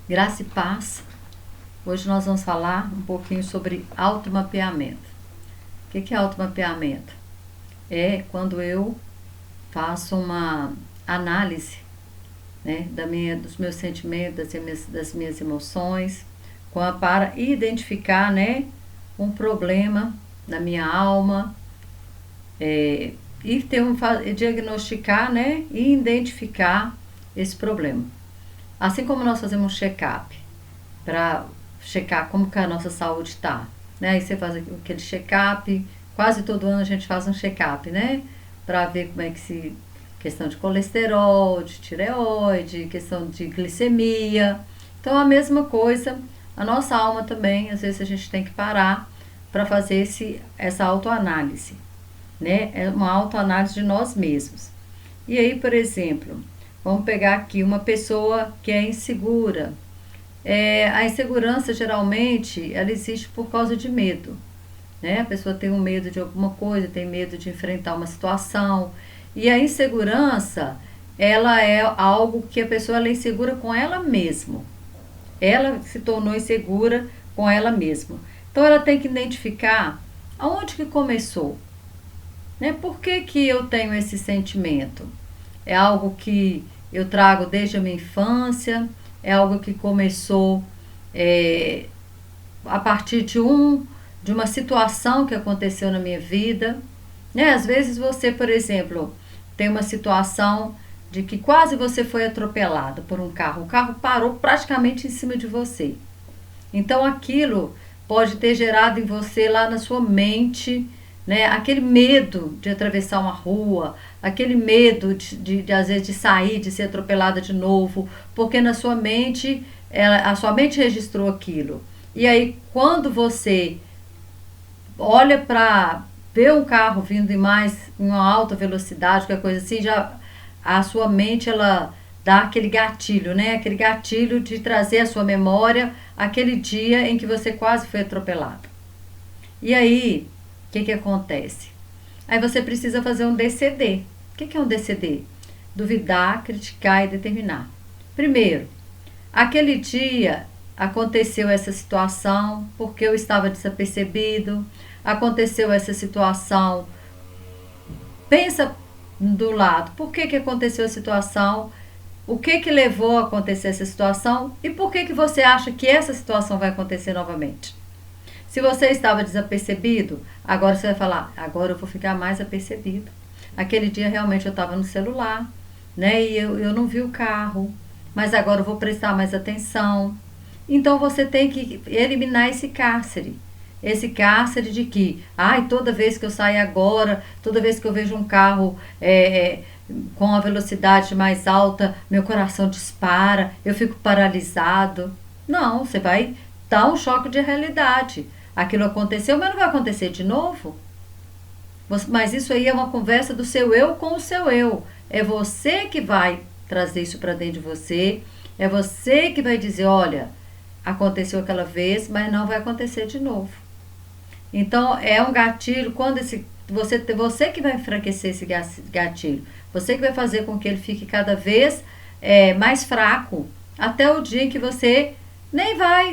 Graça e paz. Hoje nós vamos falar um pouquinho sobre automapeamento. O que é automapeamento? É quando eu faço uma análise, né, dos meus sentimentos, das minhas emoções, para identificar, né, um problema na minha alma, e diagnosticar, né, e identificar esse problema. Assim como nós fazemos um check-up para checar como que a nossa saúde está, né? Aí você faz aquele check-up, quase todo ano a gente faz um check-up, né? Para ver como é que se... questão de colesterol, de tireoide, questão de glicemia. Então a mesma coisa, a nossa alma também, às vezes a gente tem que parar para fazer essa autoanálise, né? É uma autoanálise de nós mesmos. E aí, por exemplo, vamos pegar aqui uma pessoa que é insegura. A insegurança, geralmente, ela existe por causa de medo, né? A pessoa tem um medo de alguma coisa, tem medo de enfrentar uma situação. E a insegurança, ela é algo que a pessoa ela é insegura com ela mesma. Ela se tornou insegura com ela mesma. Então, ela tem que identificar aonde que começou, né? Por que eu tenho esse sentimento? É algo que eu trago desde a minha infância, é algo que começou é, a partir de uma situação que aconteceu na minha vida, né? Às vezes você, por exemplo, tem uma situação de que quase você foi atropelada por um carro. O carro parou praticamente em cima de você. Então aquilo pode ter gerado em você lá na sua mente, né, aquele medo de atravessar uma rua, aquele medo de às vezes de sair, de ser atropelada de novo, porque na sua mente, a sua mente registrou aquilo. E aí quando você olha para ver um carro vindo em uma alta velocidade, qualquer coisa assim, já a sua mente ela dá aquele gatilho, né? Aquele gatilho de trazer à sua memória aquele dia em que você quase foi atropelado. E aí, o que acontece? Aí você precisa fazer um DCD. O que é um DCD? Duvidar, criticar e determinar. Primeiro, aquele dia aconteceu essa situação porque eu estava desapercebido, aconteceu essa situação. Pensa do lado, por que aconteceu a situação? O que levou a acontecer essa situação? E por que você acha que essa situação vai acontecer novamente? Se você estava desapercebido, agora você vai falar, agora eu vou ficar mais apercebido. Aquele dia realmente eu estava no celular, né? E eu não vi o carro, mas agora eu vou prestar mais atenção. Então você tem que eliminar esse cárcere. Esse cárcere de que, toda vez que eu saio agora, toda vez que eu vejo um carro com a velocidade mais alta, meu coração dispara, eu fico paralisado. Não, você vai dar um choque de realidade. Aquilo aconteceu, mas não vai acontecer de novo. Mas isso aí é uma conversa do seu eu com o seu eu. É você que vai trazer isso para dentro de você. É você que vai dizer, olha, aconteceu aquela vez, mas não vai acontecer de novo. Então, é um gatilho, quando você que vai enfraquecer esse gatilho. Você que vai fazer com que ele fique cada vez mais fraco, até o dia em que você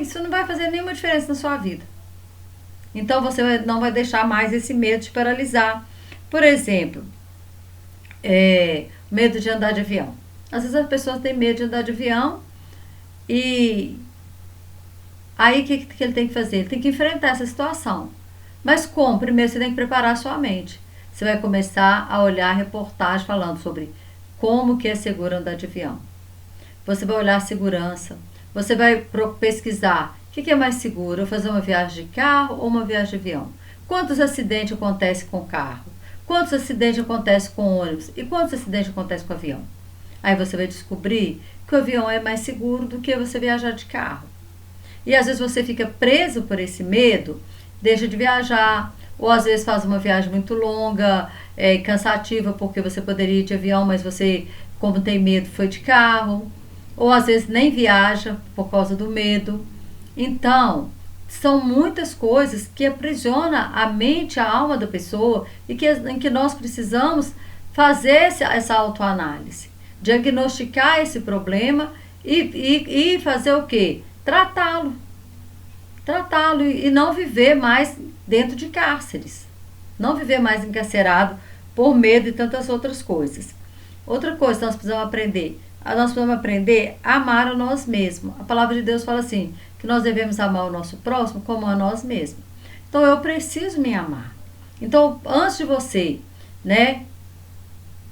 isso não vai fazer nenhuma diferença na sua vida. Então, você não vai deixar mais esse medo te paralisar. Por exemplo, medo de andar de avião. Às vezes as pessoas têm medo de andar de avião e aí o que ele tem que fazer? Ele tem que enfrentar essa situação. Mas como? Primeiro você tem que preparar a sua mente. Você vai começar a olhar reportagem falando sobre como que é seguro andar de avião. Você vai olhar a segurança. Você vai pesquisar o que é mais seguro, eu fazer uma viagem de carro ou uma viagem de avião. Quantos acidentes acontecem com carro? Quantos acidentes acontecem com ônibus? E quantos acidentes acontecem com avião? Aí você vai descobrir que o avião é mais seguro do que você viajar de carro. E às vezes você fica preso por esse medo, deixa de viajar, ou às vezes faz uma viagem muito longa, cansativa, porque você poderia ir de avião, mas você, como tem medo, foi de carro. Ou às vezes nem viaja por causa do medo. Então, são muitas coisas que aprisionam a mente, a alma da pessoa em que nós precisamos fazer essa autoanálise, diagnosticar esse problema E fazer o quê? Tratá-lo. Tratá-lo e não viver mais dentro de cárceres. Não viver mais encarcerado por medo e tantas outras coisas. Outra coisa que nós precisamos aprender. Nós precisamos aprender a amar a nós mesmos. A palavra de Deus fala assim, que nós devemos amar o nosso próximo como a nós mesmos. Então eu preciso me amar. Então, antes de você, né,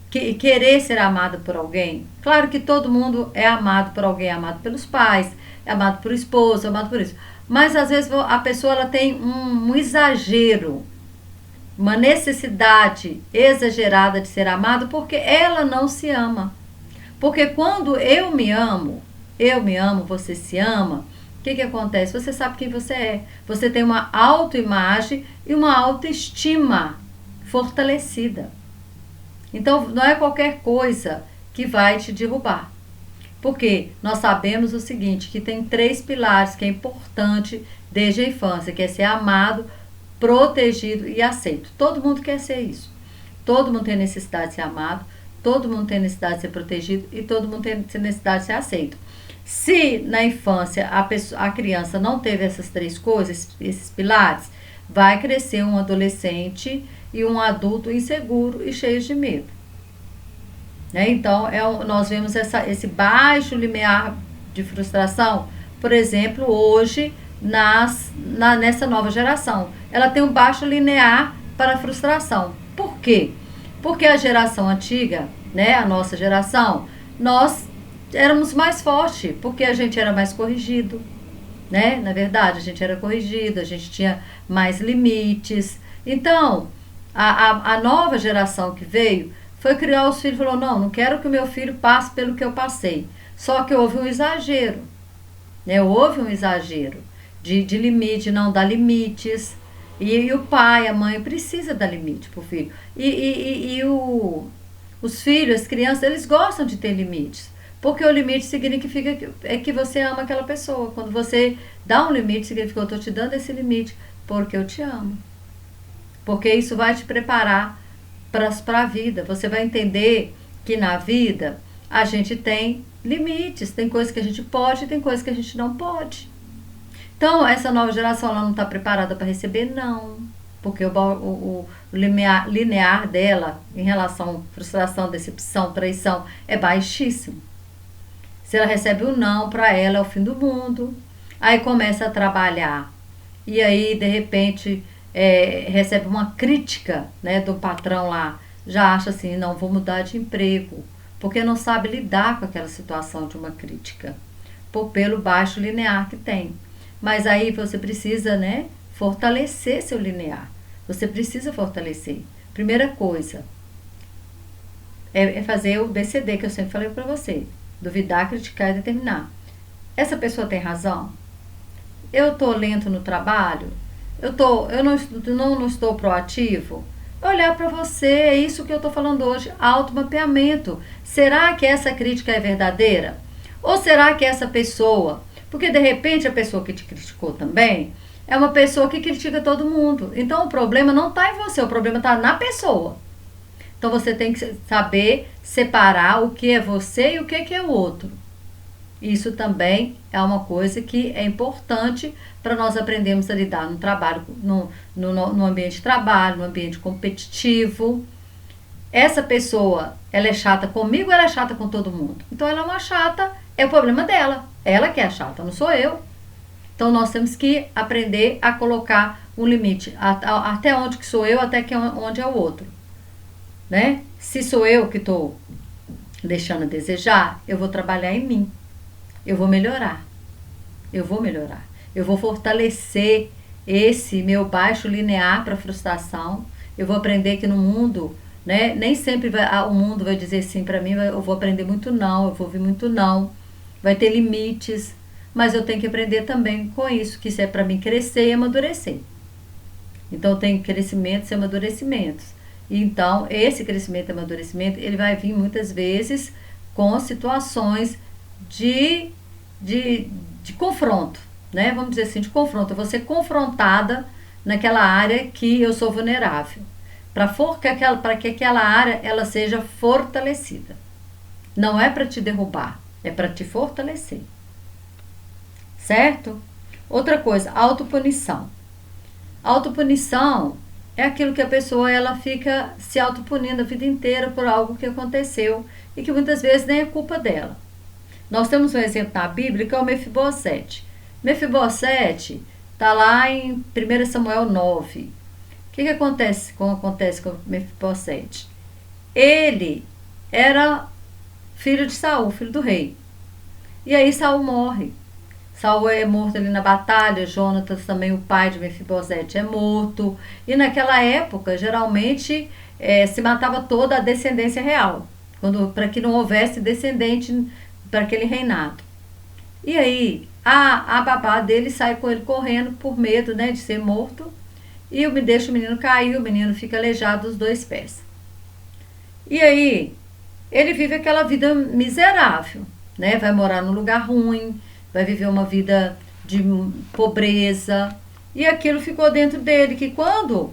querer ser amado por alguém, claro que todo mundo é amado por alguém, é amado pelos pais, é amado por esposo, é amado por isso. Mas às vezes a pessoa ela tem um exagero, uma necessidade exagerada de ser amado porque ela não se ama. Porque quando eu me amo, você se ama, o que acontece? Você sabe quem você é. Você tem uma autoimagem e uma autoestima fortalecida. Então, não é qualquer coisa que vai te derrubar. Porque nós sabemos o seguinte, que tem 3 pilares que é importante desde a infância, que é ser amado, protegido e aceito. Todo mundo quer ser isso. Todo mundo tem necessidade de ser amado, todo mundo tem necessidade de ser protegido e todo mundo tem necessidade de ser aceito. Se na infância a criança não teve essas 3 coisas, esses pilares, vai crescer um adolescente e um adulto inseguro e cheio de medo. Né? Então, nós vemos esse baixo limiar de frustração, por exemplo, hoje nessa nova geração. Ela tem um baixo linear para a frustração. Por quê? Porque a geração antiga, né, a nossa geração, nós éramos mais fortes, porque a gente era mais corrigido, né? Na verdade, a gente era corrigido, a gente tinha mais limites. Então, a nova geração que veio foi criar os filhos e falou, não quero que o meu filho passe pelo que eu passei. Só que houve um exagero, né? Houve um exagero de limite, não dar limites. E o pai, a mãe precisa dar limite para o filho. Os filhos, as crianças, eles gostam de ter limites. Porque o limite significa que você ama aquela pessoa. Quando você dá um limite, significa que eu estou te dando esse limite porque eu te amo. Porque isso vai te preparar para a vida. Você vai entender que na vida a gente tem limites. Tem coisas que a gente pode e tem coisas que a gente não pode. Então, essa nova geração ela não está preparada para receber, não. Porque o linear dela em relação à frustração, decepção, traição é baixíssimo. Se ela recebe um não, para ela é o fim do mundo. Aí começa a trabalhar. E aí, de repente, recebe uma crítica, né, do patrão lá. Já acha assim, não, vou mudar de emprego. Porque não sabe lidar com aquela situação de uma crítica. Pelo baixo linear que tem. Mas aí você precisa, né, fortalecer seu linear. Você precisa fortalecer. Primeira coisa é fazer o BCD, que eu sempre falei para você. Duvidar, criticar e determinar. Essa pessoa tem razão? Eu estou lento no trabalho? Eu não estou proativo? Olhar para você, é isso que eu estou falando hoje, automapeamento. Será que essa crítica é verdadeira? Ou será que essa pessoa... Porque, de repente, a pessoa que te criticou também é uma pessoa que critica todo mundo. Então, o problema não está em você, o problema está na pessoa. Então, você tem que saber separar o que é você e o que é o outro. Isso também é uma coisa que é importante para nós aprendermos a lidar no trabalho, no ambiente de trabalho, no ambiente competitivo. Essa pessoa, ela é chata comigo ou ela é chata com todo mundo? Então, ela é uma chata, é o problema dela. Ela que é chata, não sou eu. Então, nós temos que aprender a colocar um limite. Até onde que sou eu, até onde é o outro. Né? Se sou eu que estou deixando a desejar, eu vou trabalhar em mim. Eu vou melhorar. Eu vou fortalecer esse meu baixo linear para frustração. Eu vou aprender que no mundo, né, nem sempre o mundo vai dizer sim para mim. Eu vou aprender muito não, eu vou ouvir muito não. Vai ter limites, mas eu tenho que aprender também com isso, que isso é para mim crescer e amadurecer. Então, eu tenho crescimentos e amadurecimentos. Então, esse crescimento e amadurecimento, ele vai vir muitas vezes com situações de confronto, né? Vamos dizer assim, de confronto. Eu vou ser confrontada naquela área que eu sou vulnerável, para que aquela área ela seja fortalecida. Não é para te derrubar, É para te fortalecer. Certo? Outra coisa, autopunição. Autopunição é aquilo que a pessoa ela fica se autopunindo a vida inteira por algo que aconteceu e que muitas vezes nem é culpa dela. Nós temos um exemplo na Bíblia que é o Mefibosete. Mefibosete está lá em 1 Samuel 9. O que acontece com o Mefibosete? Ele era filho de Saul, filho do rei. E aí Saul morre. Saul é morto ali na batalha, Jonatas também, o pai de Mefibosete, é morto. E naquela época, geralmente, se matava toda a descendência real, para que não houvesse descendente para aquele reinado. E aí, a babá dele sai com ele correndo por medo, né, de ser morto, e deixa o menino cair, o menino fica aleijado dos 2 pés. E aí, ele vive aquela vida miserável, né, vai morar num lugar ruim, vai viver uma vida de pobreza. E aquilo ficou dentro dele, que quando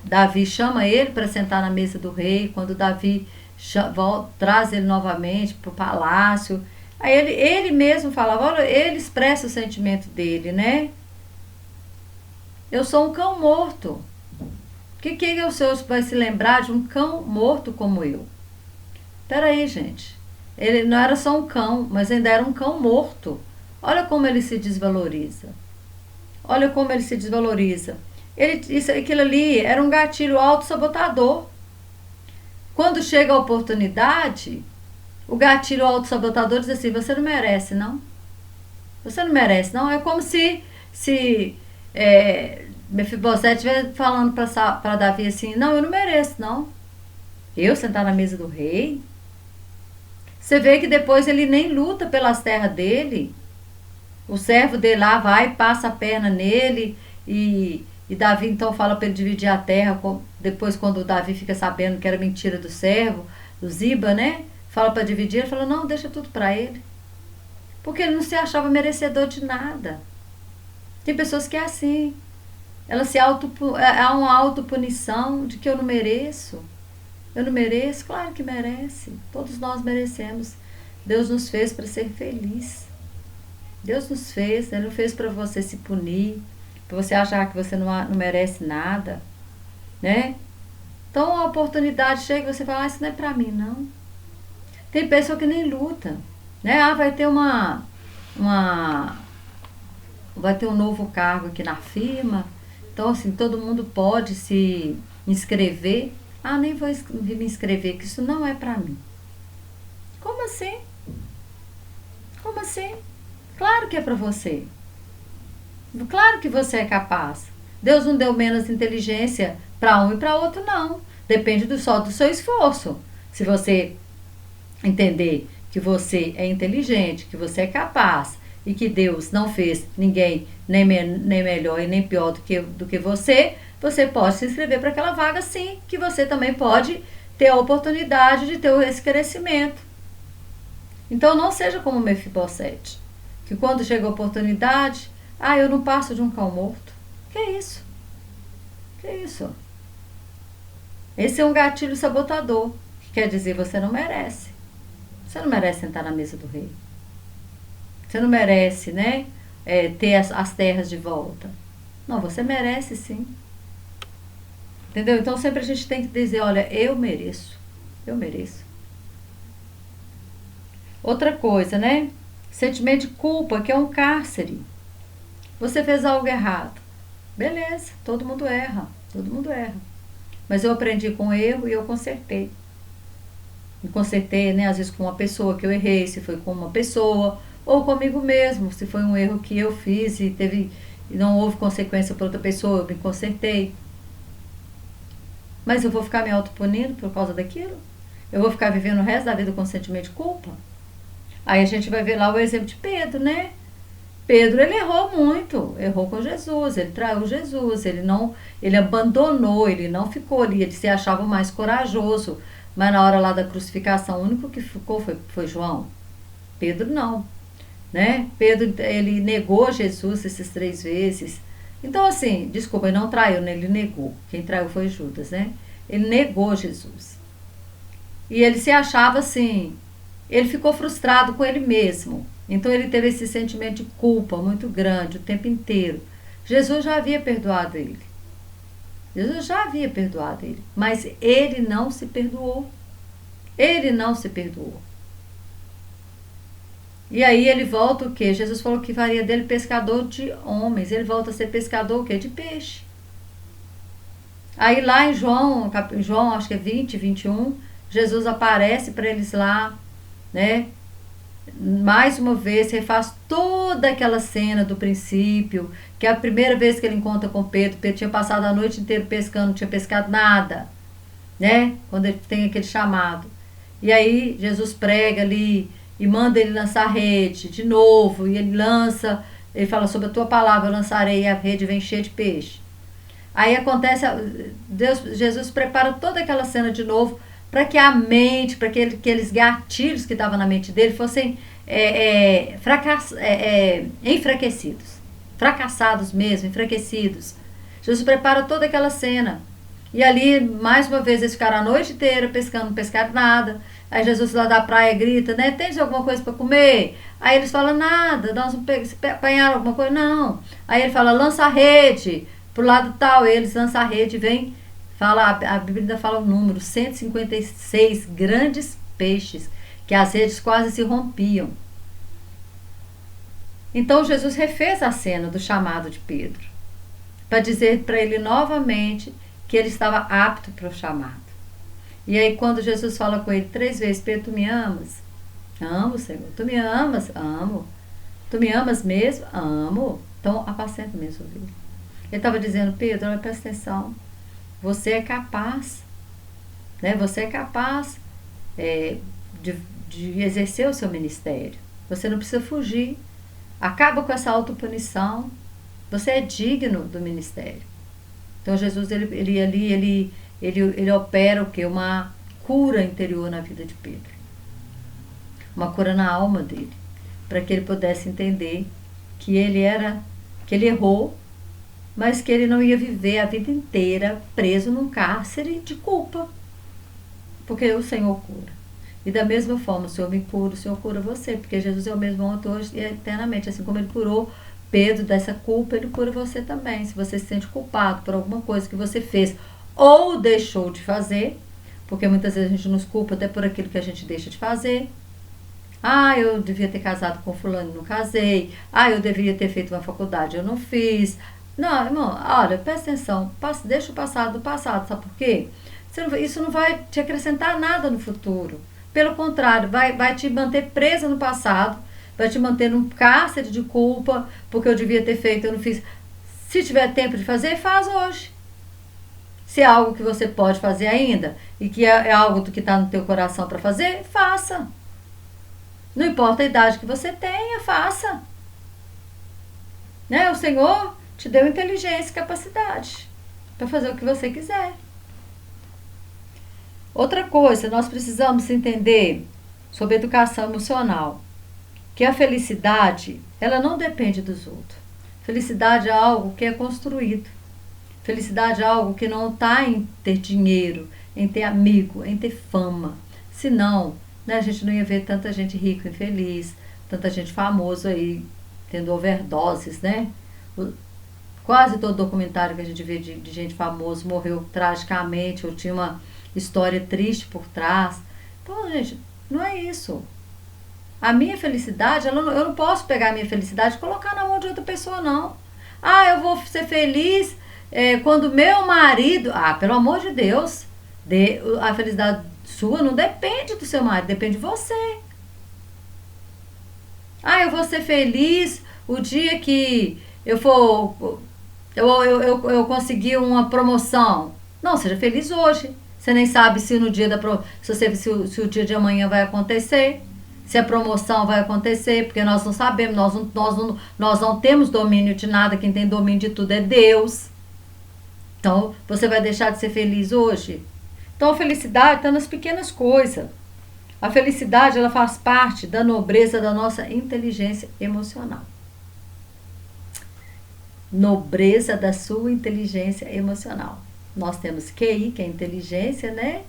Davi chama ele para sentar na mesa do rei, quando Davi traz ele novamente para o palácio, aí ele mesmo falava, olha, ele expressa o sentimento dele, né? Eu sou um cão morto. Quem é o senhor vai se lembrar de um cão morto como eu? Peraí, gente. Ele não era só um cão, mas ainda era um cão morto. Olha como ele se desvaloriza. Olha como ele se desvaloriza. Aquilo ali era um gatilho autossabotador. Quando chega a oportunidade, o gatilho autossabotador diz assim, você não merece, não? Você não merece, não? É como se Mefibosete estivesse falando para Davi assim, não, eu não mereço, não. Eu sentar na mesa do rei? Você vê que depois ele nem luta pelas terras dele. O servo dele lá vai, passa a perna nele e Davi então fala para ele dividir a terra. Depois quando o Davi fica sabendo que era mentira do servo, do Ziba, né? Fala para dividir, ele fala, não, deixa tudo para ele. Porque ele não se achava merecedor de nada. Tem pessoas que é assim. Ela há uma autopunição de que eu não mereço. Eu não mereço? Claro que merece. Todos nós merecemos. Deus nos fez para ser feliz. Deus nos fez, Ele não fez para você se punir, para você achar que você não merece nada, né? Então a oportunidade chega e você fala, isso não é para mim, não. Tem pessoa que nem luta, né? Vai ter vai ter um novo cargo aqui na firma, então assim, todo mundo pode se inscrever. Nem vou me inscrever, que isso não é para mim. Como assim? Como assim? Claro que é para você. Claro que você é capaz. Deus não deu menos inteligência para um e para outro, não. Depende só do seu esforço. Se você entender que você é inteligente, que você é capaz e que Deus não fez ninguém nem melhor e nem pior do que você pode se inscrever para aquela vaga, sim, que você também pode ter a oportunidade de ter esse crescimento. Então não seja como Mefibosete, que quando chega a oportunidade, eu não passo de um cão morto. Que isso? Que isso? Esse é um gatilho sabotador, que quer dizer, você não merece. Você não merece sentar na mesa do rei. Você não merece, né, ter as terras de volta. Não, você merece sim. Entendeu? Então sempre a gente tem que dizer, olha, eu mereço. Eu mereço. Outra coisa, né? Sentimento de culpa, que é um cárcere. Você fez algo errado. Beleza, todo mundo erra. Todo mundo erra. Mas eu aprendi com o erro e eu consertei. E consertei, né? Às vezes com uma pessoa que eu errei, se foi com uma pessoa, ou comigo mesmo, se foi um erro que eu fiz e não houve consequência para outra pessoa, eu me consertei. Mas eu vou ficar me autopunindo por causa daquilo? Eu vou ficar vivendo o resto da vida com sentimento de culpa? Aí a gente vai ver lá o exemplo de Pedro, né? Pedro, ele errou muito, errou com Jesus, ele traiu Jesus, ele abandonou, ele não ficou ali, ele se achava mais corajoso, mas na hora lá da crucificação, o único que ficou foi João. Pedro não, né? Pedro, ele negou Jesus essas 3 vezes. Então assim, desculpa, ele não traiu, né? Ele negou. Quem traiu foi Judas, né? Ele negou Jesus. E ele se achava assim, ele ficou frustrado com ele mesmo. Então ele teve esse sentimento de culpa muito grande o tempo inteiro. Jesus já havia perdoado ele. Jesus já havia perdoado ele, mas ele não se perdoou. Ele não se perdoou. E aí ele volta o quê? Jesus falou que faria dele pescador de homens. Ele volta a ser pescador o quê? De peixe. Aí lá em João acho que é 20, 21, Jesus aparece para eles lá, né? Mais uma vez, refaz toda aquela cena do princípio, que é a primeira vez que ele encontra com Pedro. Pedro tinha passado a noite inteira pescando, não tinha pescado nada, né? Quando ele tem aquele chamado. E aí Jesus prega ali e manda ele lançar a rede de novo, e ele lança, ele fala sobre a tua palavra, eu lançarei, e a rede vem cheia de peixe. Aí acontece, Jesus prepara toda aquela cena de novo, para que a mente, para que aqueles gatilhos que estavam na mente dele fossem enfraquecidos, fracassados mesmo, enfraquecidos. Jesus prepara toda aquela cena. E ali, mais uma vez, eles ficaram a noite inteira pescando, não pescaram nada. Aí Jesus lá da praia grita, né? Tem alguma coisa para comer? Aí eles falam, nada. Nós não apanharam alguma coisa? Não. Aí ele fala, lança a rede pro lado tal. E eles lançam a rede, vem, fala, a Bíblia ainda fala o número, 156 grandes peixes, que as redes quase se rompiam. Então Jesus refez a cena do chamado de Pedro, para dizer para ele novamente que ele estava apto para o chamado. E aí quando Jesus fala com ele 3 vezes, Pedro, tu me amas? Amo, Senhor. Tu me amas? Amo. Tu me amas mesmo? Amo. Então apacenta minhas ovelhas. Ele estava dizendo, Pedro, olha, presta atenção. Você é capaz, né? Você é capaz de exercer o seu ministério. Você não precisa fugir. Acaba com essa autopunição. Você é digno do ministério. Então Jesus ele opera o quê? Uma cura interior na vida de Pedro. Uma cura na alma dele, para que ele pudesse entender que ele errou, mas que ele não ia viver a vida inteira preso num cárcere de culpa. Porque o Senhor cura. E da mesma forma, o Senhor me cura, o Senhor cura você, porque Jesus é o mesmo ontem, hoje e eternamente. Assim como ele curou Pedro dessa culpa, ele cura você também. Se você se sente culpado por alguma coisa que você fez ou deixou de fazer, porque muitas vezes a gente nos culpa até por aquilo que a gente deixa de fazer. Ah, eu devia ter casado com fulano e não casei. Ah, eu deveria ter feito uma faculdade, eu não fiz. Não, irmão, olha, presta atenção, deixa o passado do passado, sabe por quê? Isso não vai te acrescentar nada no futuro. Pelo contrário, vai te manter presa no passado, vai te manter num cárcere de culpa, porque eu devia ter feito, eu não fiz. Se tiver tempo de fazer, faz hoje. Se é algo que você pode fazer ainda, e que é algo que está no teu coração para fazer, faça. Não importa a idade que você tenha, faça. Né? O Senhor te deu inteligência e capacidade para fazer o que você quiser. Outra coisa, nós precisamos entender sobre educação emocional, que a felicidade, ela não depende dos outros. Felicidade é algo que é construído. Felicidade é algo que não está em ter dinheiro, em ter amigo, em ter fama. Senão, né, a gente não ia ver tanta gente rica e infeliz, tanta gente famosa aí, tendo overdoses, né? Quase todo documentário que a gente vê de gente famosa morreu tragicamente, ou tinha uma história triste por trás. Então, gente, não é isso. A minha felicidade, eu não posso pegar a minha felicidade e colocar na mão de outra pessoa, não. Ah, eu vou ser feliz quando meu marido... Ah, pelo amor de Deus, a felicidade sua não depende do seu marido, depende de você. Ah, eu vou ser feliz o dia que eu for... Eu conseguir uma promoção. Não, seja feliz hoje. Você nem sabe se no dia se o dia de amanhã vai acontecer, se a promoção vai acontecer, porque nós não sabemos, nós não temos domínio de nada, quem tem domínio de tudo é Deus. Então, você vai deixar de ser feliz hoje? Então, a felicidade está nas pequenas coisas. A felicidade, ela faz parte da nobreza da nossa inteligência emocional. Nobreza da sua inteligência emocional. Nós temos QI, que é inteligência, né?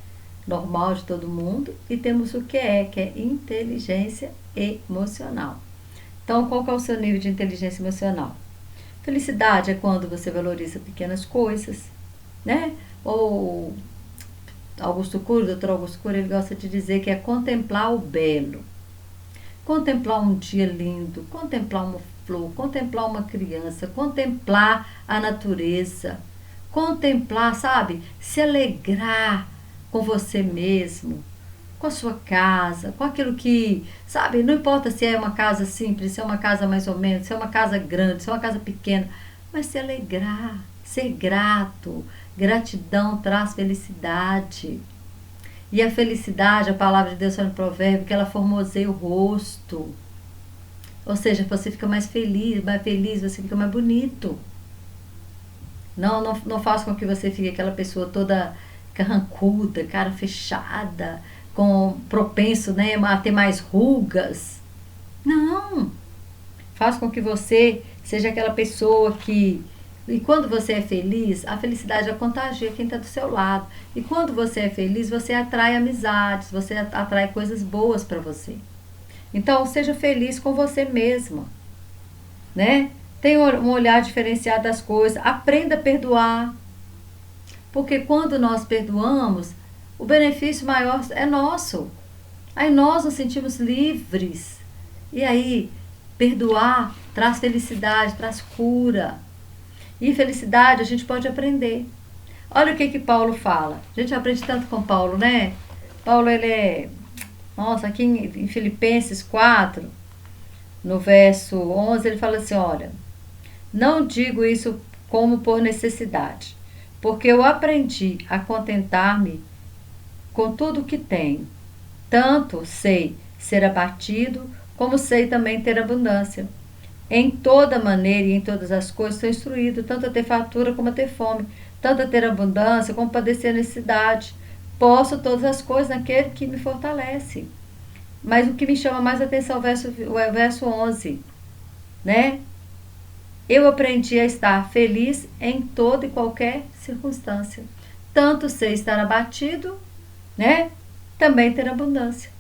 normal de todo mundo, e temos o que é inteligência emocional. Então, qual que é o seu nível de inteligência emocional? Felicidade é quando você valoriza pequenas coisas, né? Ou Augusto Cury, doutor Augusto Cury, ele gosta de dizer que é contemplar o belo. Contemplar um dia lindo, contemplar uma flor, contemplar uma criança, contemplar a natureza, contemplar, sabe? Se alegrar com você mesmo, com a sua casa, com aquilo que, sabe? Não importa se é uma casa simples, se é uma casa mais ou menos, se é uma casa grande, se é uma casa pequena, mas se alegrar, ser grato. Gratidão traz felicidade. E a felicidade, a palavra de Deus fala no provérbio, que ela formoseia o rosto. Ou seja, você fica mais feliz, você fica mais bonito. Não faz com que você fique aquela pessoa toda carrancuda, cara fechada, com propenso, né, a ter mais rugas. Não. Faz com que você seja aquela pessoa que... E quando você é feliz, a felicidade contagia quem está do seu lado. E quando você é feliz, você atrai amizades, você atrai coisas boas para você. Então, seja feliz com você mesma, né? Tenha um olhar diferenciado das coisas. Aprenda a perdoar. Porque quando nós perdoamos, o benefício maior é nosso. Aí nós nos sentimos livres. E aí, perdoar traz felicidade, traz cura. E felicidade a gente pode aprender. Olha o que Paulo fala. A gente aprende tanto com Paulo, né? Paulo, ele é... Nossa, aqui em Filipenses 4, no verso 11, ele fala assim, olha, não digo isso como por necessidade, porque eu aprendi a contentar-me com tudo o que tenho. Tanto sei ser abatido, como sei também ter abundância. Em toda maneira e em todas as coisas sou instruído, tanto a ter fartura como a ter fome, tanto a ter abundância como a padecer necessidade. Posso todas as coisas naquele que me fortalece. Mas o que me chama mais a atenção é o verso 11, né? Eu aprendi a estar feliz em toda e qualquer circunstância. Tanto sei estar abatido, né? Também ter abundância.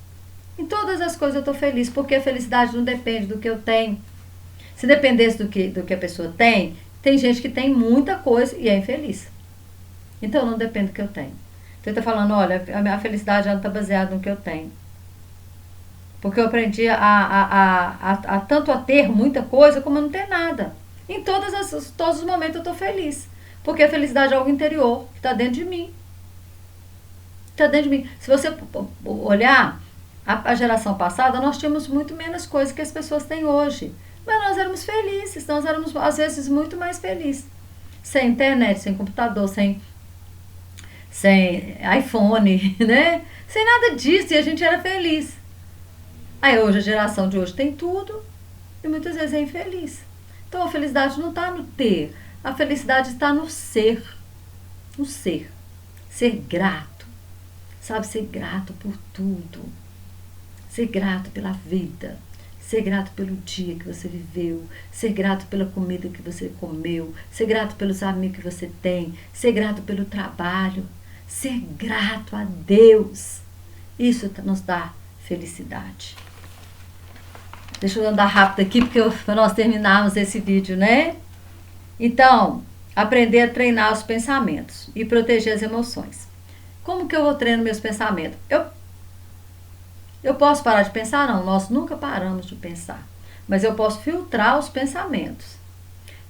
Em todas as coisas eu estou feliz, porque a felicidade não depende do que eu tenho. Se dependesse do que a pessoa tem gente que tem muita coisa e é infeliz. Então não depende do que eu tenho. Então ele está falando, olha, a minha felicidade não está baseada no que eu tenho. Porque eu aprendi tanto a ter muita coisa como a não ter nada. Em todos os momentos eu estou feliz. Porque a felicidade é algo interior, que está dentro de mim. Está dentro de mim. Se você olhar a geração passada, nós tínhamos muito menos coisas que as pessoas têm hoje. Mas nós éramos felizes, nós éramos às vezes muito mais felizes. Sem internet, sem computador, sem iPhone, né? Sem nada disso, e a gente era feliz. Aí hoje, a geração de hoje tem tudo e muitas vezes é infeliz. Então a felicidade não está no ter, a felicidade está no ser. No ser. Ser grato. Sabe, ser grato por tudo. Ser grato pela vida. Ser grato pelo dia que você viveu, ser grato pela comida que você comeu, ser grato pelos amigos que você tem, ser grato pelo trabalho, ser grato a Deus. Isso nos dá felicidade. Deixa eu andar rápido aqui, para nós terminarmos esse vídeo, né? Então, aprender a treinar os pensamentos e proteger as emoções. Como que eu vou treinar meus pensamentos? Eu posso parar de pensar? Não, nós nunca paramos de pensar. Mas eu posso filtrar os pensamentos.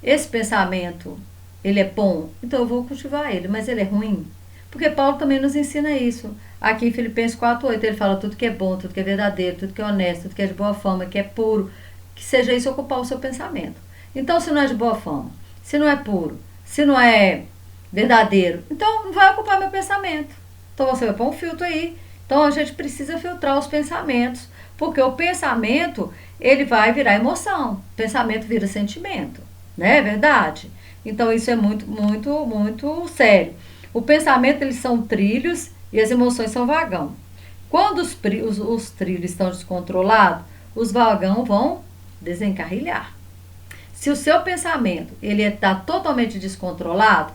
Esse pensamento, ele é bom? Então eu vou cultivar ele, mas ele é ruim? Porque Paulo também nos ensina isso. Aqui em Filipenses 4:8 ele fala tudo que é bom, tudo que é verdadeiro, tudo que é honesto, tudo que é de boa fama, que é puro. Que seja isso ocupar o seu pensamento. Então se não é de boa fama, se não é puro, se não é verdadeiro, então não vai ocupar meu pensamento. Então você vai pôr um filtro aí. Então a gente precisa filtrar os pensamentos, porque o pensamento, ele vai virar emoção, o pensamento vira sentimento, né? É verdade? Então isso é muito, muito, muito sério. O pensamento, eles são trilhos e as emoções são vagão. Quando os trilhos estão descontrolados, os vagão vão desencarrilhar. Se o seu pensamento, ele está totalmente descontrolado,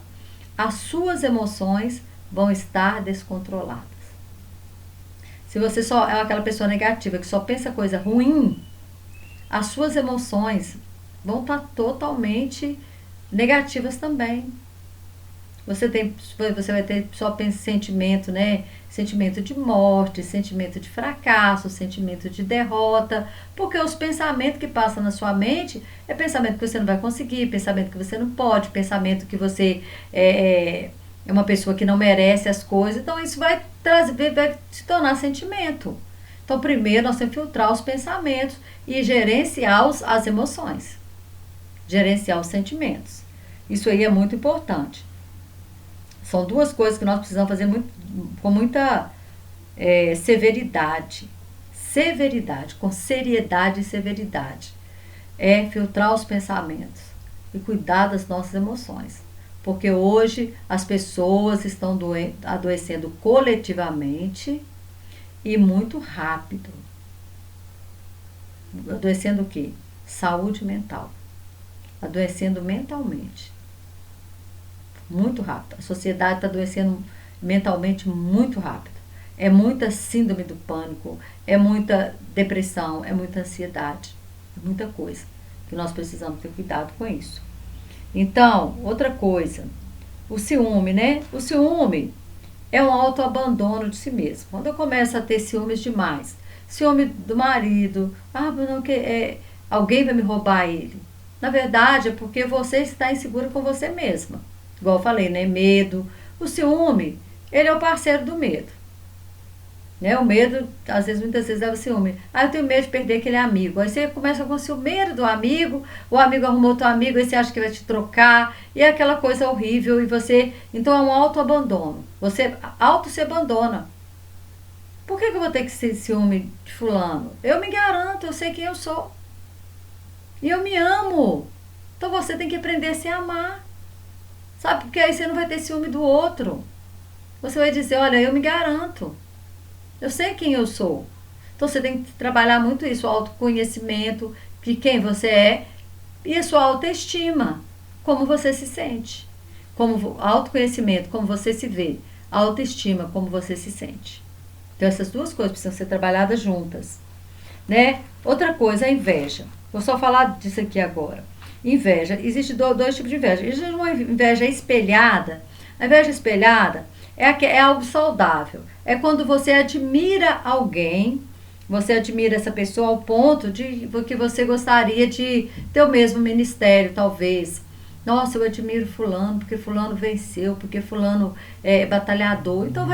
as suas emoções vão estar descontroladas. Se você só é aquela pessoa negativa que só pensa coisa ruim, as suas emoções vão estar totalmente negativas também. Você vai ter só sentimento, né? Sentimento de morte, sentimento de fracasso, sentimento de derrota, porque os pensamentos que passam na sua mente é pensamento que você não vai conseguir, pensamento que você não pode, pensamento que você é uma pessoa que não merece as coisas. Então isso vai se tornar sentimento. Então primeiro nós temos que filtrar os pensamentos e gerenciar as emoções, gerenciar os sentimentos. Isso aí é muito importante. São duas coisas que nós precisamos fazer com muita severidade. Severidade, com seriedade e severidade. É filtrar os pensamentos e cuidar das nossas emoções. Porque hoje as pessoas estão adoecendo coletivamente e muito rápido. Adoecendo o quê? Saúde mental. Adoecendo mentalmente. Muito rápido. A sociedade está adoecendo mentalmente muito rápido. É muita síndrome do pânico, é muita depressão, é muita ansiedade, é muita coisa que nós precisamos ter cuidado com isso. Então, outra coisa, o ciúme, né? O ciúme é um autoabandono de si mesmo. Quando eu começo a ter ciúmes demais, ciúme do marido, não, alguém vai me roubar ele. Na verdade, é porque você está insegura com você mesma. Igual eu falei, né? Medo. O ciúme, ele é o parceiro do medo. Né? O medo, muitas vezes leva ciúme. Eu tenho medo de perder aquele amigo. Aí você começa com o ciúme do amigo, o amigo arrumou outro amigo, aí você acha que vai te trocar, e é aquela coisa horrível, e você... Então é um autoabandono. Você se abandona. Por que eu vou ter que ser ciúme de fulano? Eu me garanto, eu sei quem eu sou. E eu me amo. Então você tem que aprender a se amar. Sabe? Porque aí você não vai ter ciúme do outro. Você vai dizer, olha, eu me garanto. Eu sei quem eu sou. Então você tem que trabalhar muito isso, o autoconhecimento, de quem você é, e a sua autoestima, como você se sente. Como autoconhecimento, como você se vê. Autoestima, como você se sente. Então essas duas coisas precisam ser trabalhadas juntas. Né? Outra coisa, a inveja. Vou só falar disso aqui agora. Inveja. Existem dois tipos de inveja. Existe uma inveja espelhada. A inveja espelhada é algo saudável. É quando você admira alguém, você admira essa pessoa ao ponto de que você gostaria de ter o mesmo ministério, talvez. Nossa, eu admiro fulano, porque fulano venceu, porque fulano é batalhador. Então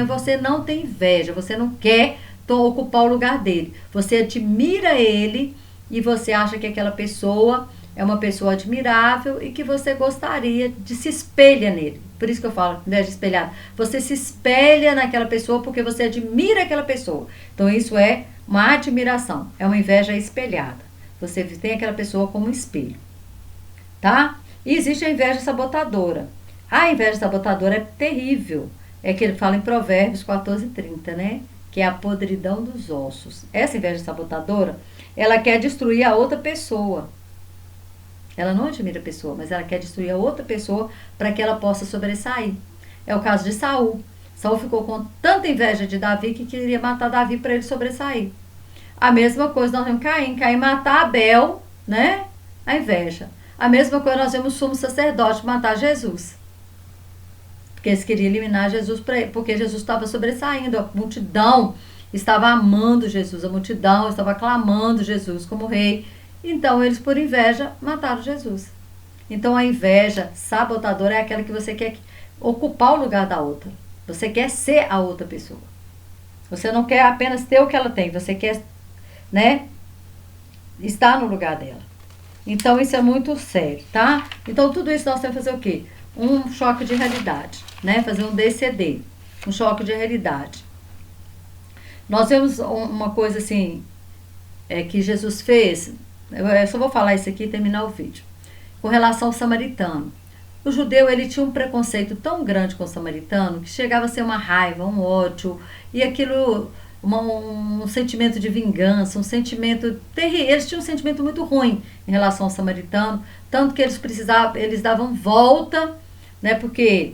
você não tem inveja, você não quer ocupar o lugar dele. Você admira ele e você acha que aquela pessoa é uma pessoa admirável e que você gostaria de se espelhar nele. Por isso que eu falo inveja espelhada. Você se espelha naquela pessoa porque você admira aquela pessoa. Então isso é uma admiração, é uma inveja espelhada. Você tem aquela pessoa como um espelho. Tá? E existe a inveja sabotadora. A inveja sabotadora é terrível. É que ele fala em Provérbios 14:30, né? Que é a podridão dos ossos. Essa inveja sabotadora, ela quer destruir a outra pessoa. Ela não admira a pessoa, mas ela quer destruir a outra pessoa para que ela possa sobressair. É o caso de Saul. Saul ficou com tanta inveja de Davi que queria matar Davi para ele sobressair. A mesma coisa nós vemos Caim. Caim matar Abel, né? A inveja. A mesma coisa nós vemos o sumo sacerdote matar Jesus. Porque eles queriam eliminar Jesus porque Jesus estava sobressaindo. A multidão estava amando Jesus. A multidão estava aclamando Jesus como rei. Então eles, por inveja, mataram Jesus. Então a inveja sabotadora é aquela que você quer ocupar o lugar da outra. Você quer ser a outra pessoa. Você não quer apenas ter o que ela tem. Você quer, né, estar no lugar dela. Então isso é muito sério, tá? Então tudo isso nós temos que fazer o quê? Um choque de realidade, né? Fazer um DCD, um choque de realidade. Nós vemos uma coisa assim, que Jesus fez, eu só vou falar isso aqui e terminar o vídeo. Com relação ao samaritano. O judeu, ele tinha um preconceito tão grande com o samaritano que chegava a ser uma raiva, um ódio, e aquilo, um sentimento de vingança, um sentimento terrível. Eles tinham um sentimento muito ruim em relação ao samaritano, tanto que eles davam volta, né, porque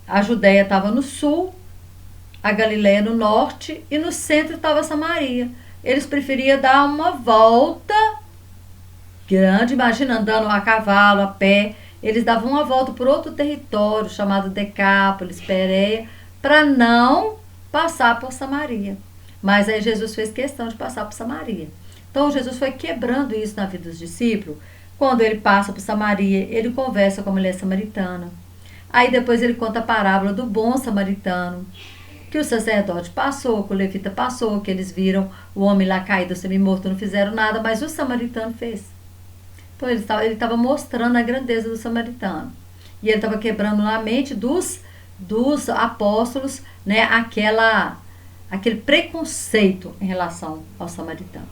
a Judéia estava no sul, a Galiléia no norte e no centro estava Samaria. Eles preferiam dar uma volta grande, imagina andando a cavalo, a pé. Eles davam uma volta por outro território chamado Decápolis, Pérea, para não passar por Samaria. Mas aí Jesus fez questão de passar por Samaria. Então Jesus foi quebrando isso na vida dos discípulos. Quando ele passa por Samaria, ele conversa com a mulher samaritana. Aí depois ele conta a parábola do bom samaritano, que o sacerdote passou, que o levita passou, que eles viram o homem lá caído, semi-morto, não fizeram nada, mas o samaritano fez. Então ele estava mostrando a grandeza do samaritano. E ele estava quebrando na mente dos apóstolos, né, aquele preconceito em relação aos samaritanos.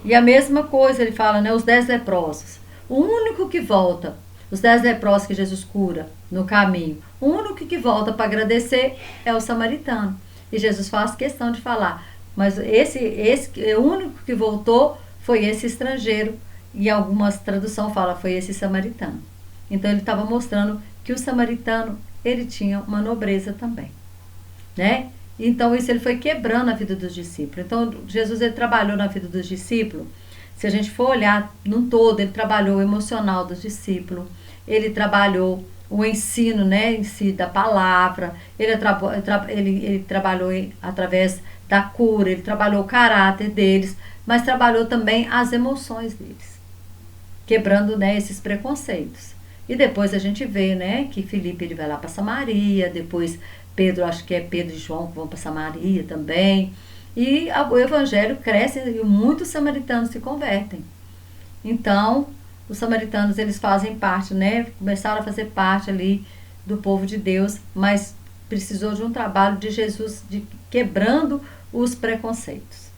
E a mesma coisa ele fala, né, os 10 leprosos. O único que volta, os 10 leprosos que Jesus cura no caminho, o único que volta para agradecer é o samaritano. E Jesus faz questão de falar, mas o único que voltou foi esse estrangeiro. E algumas traduções falam, foi esse samaritano. Então ele estava mostrando que o samaritano, ele tinha uma nobreza também, né? Então isso ele foi quebrando a vida dos discípulos. Então Jesus ele trabalhou na vida dos discípulos. Se a gente for olhar num todo, ele trabalhou o emocional dos discípulos, ele trabalhou o ensino, né, em si da palavra, ele trabalhou através da cura, ele trabalhou o caráter deles, mas trabalhou também as emoções deles, quebrando, né, esses preconceitos. E depois a gente vê, né, que Filipe ele vai lá para Samaria, depois Pedro, acho que é Pedro e João que vão para Samaria também. E o evangelho cresce e muitos samaritanos se convertem. Então, os samaritanos eles fazem parte, né, começaram a fazer parte ali do povo de Deus, mas precisou de um trabalho de Jesus, de quebrando os preconceitos.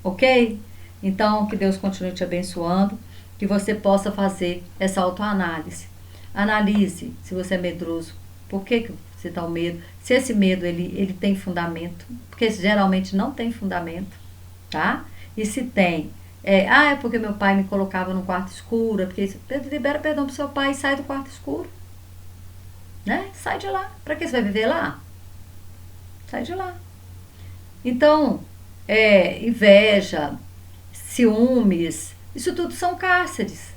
Ok? Então, que Deus continue te abençoando, que você possa fazer essa autoanálise. Analise se você é medroso, por que você está com medo, se esse medo ele tem fundamento, porque geralmente não tem fundamento, tá? E se tem, é porque meu pai me colocava no quarto escuro, porque libera perdão pro seu pai e sai do quarto escuro, né? Sai de lá. Para que você vai viver lá? Sai de lá. Então, inveja, ciúmes, isso tudo são cárceres.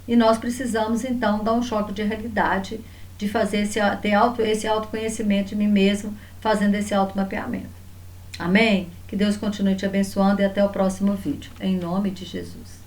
E nós precisamos, então, dar um choque de realidade, de fazer esse autoconhecimento de mim mesmo, fazendo esse automapeamento. Amém? Que Deus continue te abençoando e até o próximo vídeo. Em nome de Jesus.